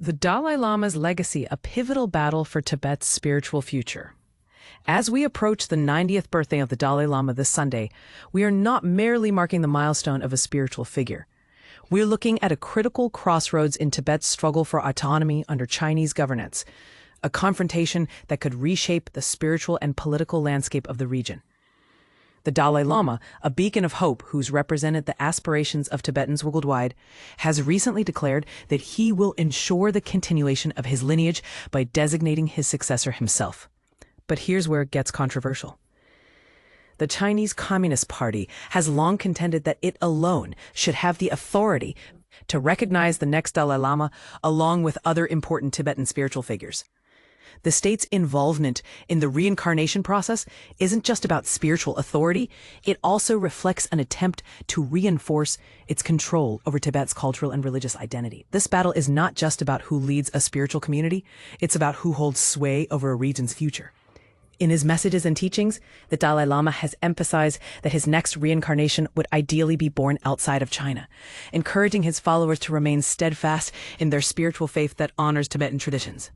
The Dalai Lama's legacy, a pivotal battle for Tibet's spiritual future. As we approach the 90th birthday of the Dalai Lama this Sunday, we are not merely marking the milestone of a spiritual figure. We're looking at a critical crossroads in Tibet's struggle for autonomy under Chinese governance, a confrontation that could reshape the spiritual and political landscape of the region. The Dalai Lama, a beacon of hope who's represented the aspirations of Tibetans worldwide, has recently declared that he will ensure the continuation of his lineage by designating his successor himself. But here's where it gets controversial. The Chinese Communist Party has long contended that it alone should have the authority to recognize the next Dalai Lama along with other important Tibetan spiritual figures. The state's involvement in the reincarnation process isn't just about spiritual authority, it also reflects an attempt to reinforce its control over Tibet's cultural and religious identity. This battle is not just about who leads a spiritual community, it's about who holds sway over a region's future. In his messages and teachings, the Dalai Lama has emphasized that his next reincarnation would ideally be born outside of China, encouraging his followers to remain steadfast in their spiritual faith that honors Tibetan traditions.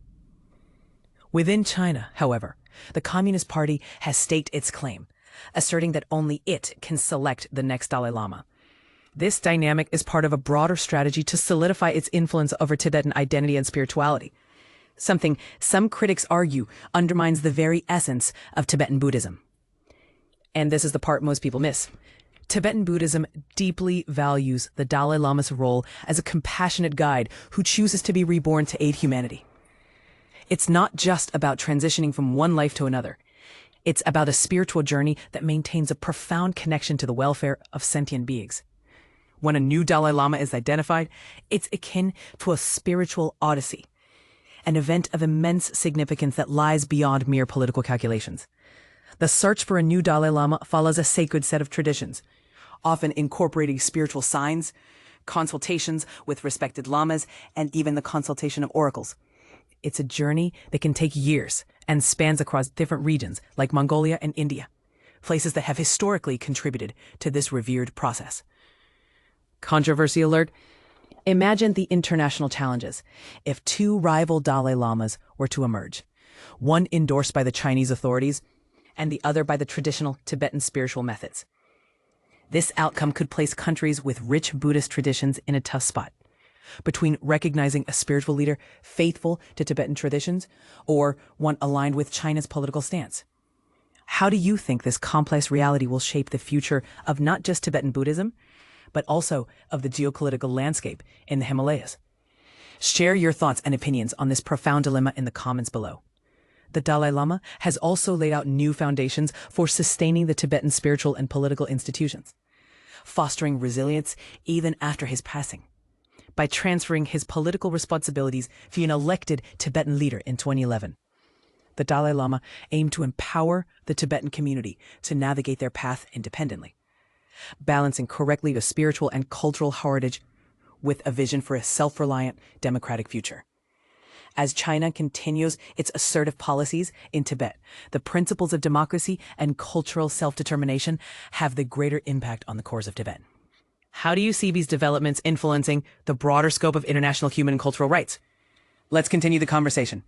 Within China, however, the Communist Party has staked its claim, asserting that only it can select the next Dalai Lama. This dynamic is part of a broader strategy to solidify its influence over Tibetan identity and spirituality, something some critics argue undermines the very essence of Tibetan Buddhism. And this is the part most people miss. Tibetan Buddhism deeply values the Dalai Lama's role as a compassionate guide who chooses to be reborn to aid humanity. It's not just about transitioning from one life to another. It's about a spiritual journey that maintains a profound connection to the welfare of sentient beings. When a new Dalai Lama is identified, it's akin to a spiritual odyssey, an event of immense significance that lies beyond mere political calculations. The search for a new Dalai Lama follows a sacred set of traditions, often incorporating spiritual signs, consultations with respected lamas, and even the consultation of oracles. It's a journey that can take years and spans across different regions like Mongolia and India, places that have historically contributed to this revered process. Controversy alert. Imagine the international challenges if two rival Dalai Lamas were to emerge, one endorsed by the Chinese authorities and the other by the traditional Tibetan spiritual methods. This outcome could place countries with rich Buddhist traditions in a tough spot, between recognizing a spiritual leader faithful to Tibetan traditions or one aligned with China's political stance. How do you think this complex reality will shape the future of not just Tibetan Buddhism, but also of the geopolitical landscape in the Himalayas? Share your thoughts and opinions on this profound dilemma in the comments below. The Dalai Lama has also laid out new foundations for sustaining the Tibetan spiritual and political institutions, fostering resilience even after his passing, by transferring his political responsibilities via an elected Tibetan leader in 2011. The Dalai Lama aimed to empower the Tibetan community to navigate their path independently, balancing correctly the spiritual and cultural heritage with a vision for a self-reliant democratic future. As China continues its assertive policies in Tibet, the principles of democracy and cultural self-determination have the greater impact on the cores of Tibet. How do you see these developments influencing the broader scope of international human and cultural rights? Let's continue the conversation.